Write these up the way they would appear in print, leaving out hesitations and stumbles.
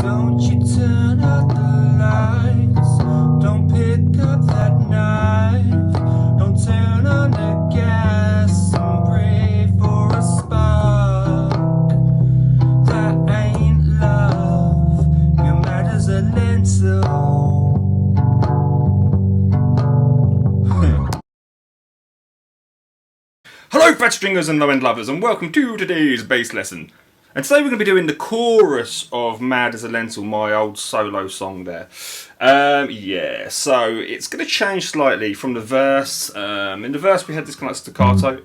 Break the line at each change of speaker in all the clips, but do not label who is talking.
Don't you turn out the lights. Don't pick up that knife. Don't turn on the gas and pray for a spark. That ain't love. You're mad as a lentil.
Hello fat stringers and low-end lovers, and welcome to today's bass lesson. And today we're going to be doing the chorus of Mad as a Lentil, my old solo song there. Yeah, so it's going to change slightly from the verse. In the verse we had this kind of staccato.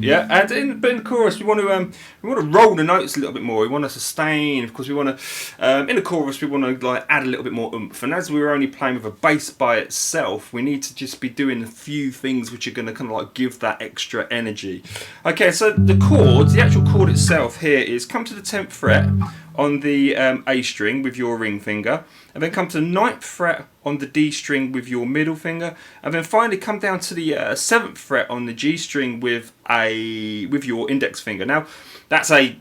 Yeah, and in the chorus we want to roll the notes a little bit more. We want to sustain, of course. We want to in the chorus we want to like add a little bit more oomph. And as we were only playing with a bass by itself, we need to just be doing a few things which are going to kind of like give that extra energy. Okay, so the chords, the actual chord itself here is come to the 10th fret on the A string with your ring finger, and then come to the 9th fret on the D string with your middle finger, and then finally come down to the 7th fret on the G string with your index finger. Now it's a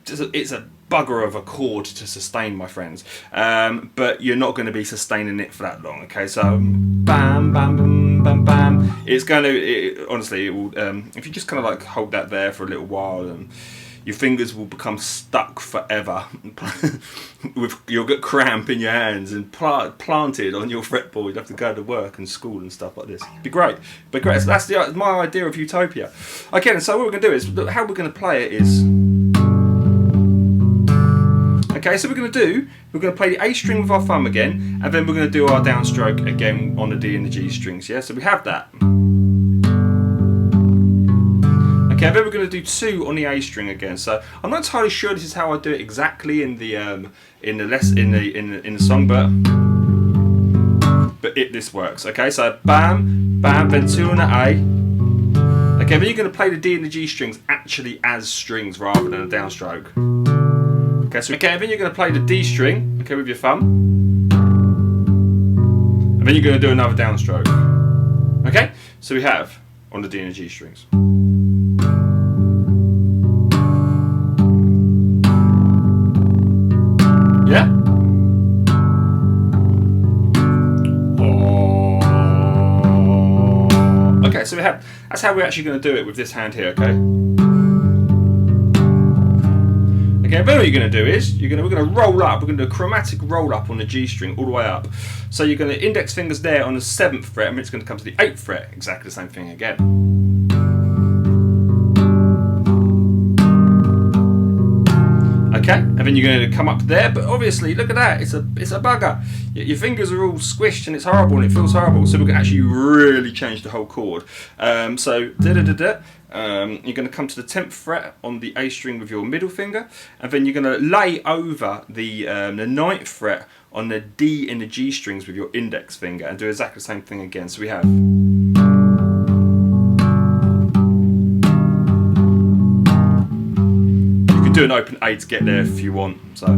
bugger of a chord to sustain, my friends, but you're not going to be sustaining it for that long. Okay, so bam bam bam bam bam. It's going to honestly, it will if you just kind of like hold that there for a little while, and your fingers will become stuck forever. You'll get cramp in your hands and planted on your fretboard. You'll have to go to work and school and stuff like this. It'd be great. But great. So that's my idea of utopia. Okay, and so what we're going to do is, how we're going to play it is, okay, so we're going to play the A string with our thumb again, and then we're going to do our downstroke again on the D and the G strings. Yeah, so we have that. Okay, then we're going to do 2 on the A string again. So I'm not entirely sure this is how I do it exactly in the song, but this works. Okay, so bam, bam, then 2 on the A. Okay, then you're going to play the D and the G strings actually as strings rather than a downstroke. Okay, so then you're going to play the D string, okay, with your thumb, and then you're going to do another downstroke. Okay, so we have on the D and the G strings. Yeah. Okay, so that's how we're actually going to do it with this hand here. Okay. Okay, then what you're going to do is we're going to roll up. We're going to do a chromatic roll up on the G string all the way up. So you're going to index fingers there on the 7th fret, and it's going to come to the 8th fret. Exactly the same thing again. Okay, and then you're going to come up there, but obviously, look at that, it's a bugger. Your fingers are all squished and it's horrible and it feels horrible, so we're going to actually really change the whole chord. So, you're going to come to the 10th fret on the A string with your middle finger, and then you're going to lay over the 9th fret on the D and the G strings with your index finger, and do exactly the same thing again. So we have... do an open A to get there if you want. So okay,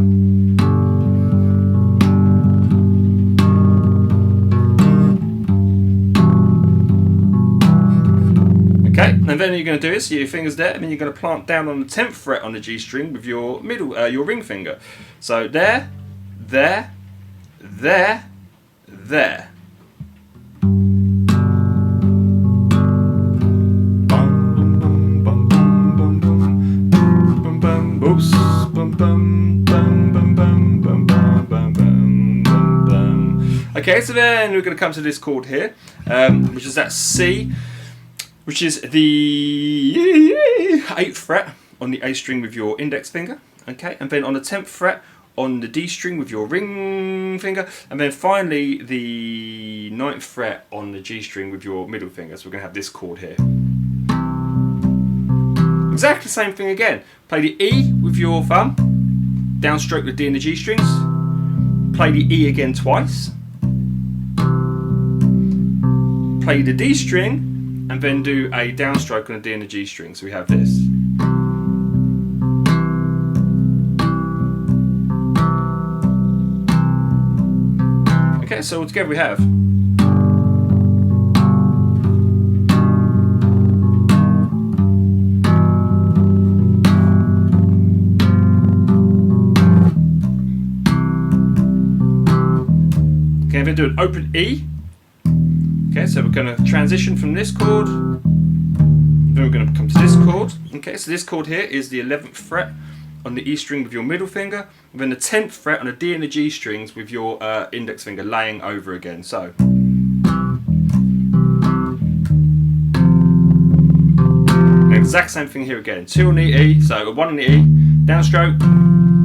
and then you're going to do is your fingers there, and then you're going to plant down on the 10th fret on the G string with your your ring finger. So there, there, there, there. Oops. Okay, so then we're going to come to this chord here, which is that C, which is the 8th fret on the A string with your index finger. Okay, and then on the 10th fret on the D string with your ring finger, and then finally the 9th fret on the G string with your middle finger. So we're going to have this chord here. Exactly the same thing again. Play the E with your thumb, downstroke the D and the G strings, play the E again twice, play the D string, and then do a downstroke on the D and the G string. So we have this. Okay, so altogether we have. Okay, we're going to do an open E. Okay, so we're going to transition from this chord. Then we're going to come to this chord. Okay, so this chord here is the 11th fret on the E string with your middle finger, and then the 10th fret on the D and the G strings with your index finger laying over again. So. Exact same thing here again. 2 on the E, so 1 on the E, downstroke,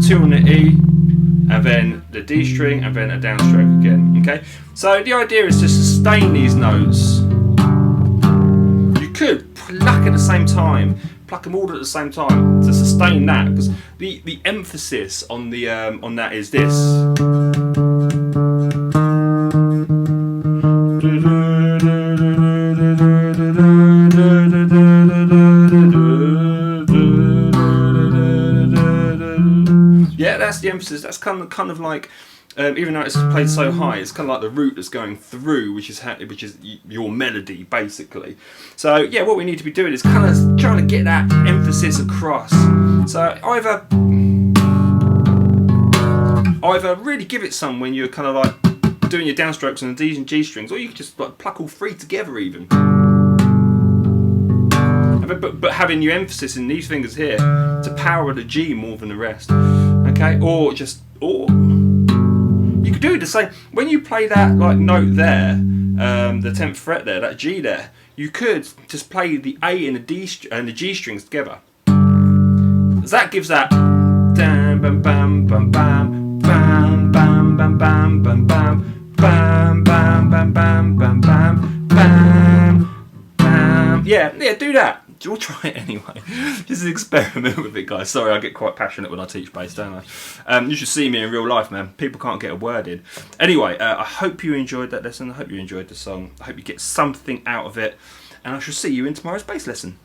2 on the E, and then the D string, and then a downstroke again. Okay, so the idea is to sustain these notes. You could pluck at the same time, pluck them all at the same time to sustain that, because the emphasis on the on that is this. Yeah, that's the emphasis. That's kind of like, even though it's played so high, it's kind of like the root that's going through, which is your melody basically. So yeah, what we need to be doing is kind of trying to get that emphasis across. So either really give it some when you're kind of like doing your downstrokes on the D's and G strings, or you can just like pluck all three together even. But having your emphasis in these fingers here to power the G more than the rest. Okay, or you could do the same when you play that like note there, the 10th fret there, that G there. You could just play the A and the D and the G strings together. That gives that bam bam bam bam bam bam bam bam bam bam bam bam bam bam bam bam bam bam bam. Yeah, do that. We'll try it anyway. Just experiment with it, guys. Sorry, I get quite passionate when I teach bass, don't I? You should see me in real life, man. People can't get a word in. Anyway, I hope you enjoyed that lesson. I hope you enjoyed the song. I hope you get something out of it. And I shall see you in tomorrow's bass lesson.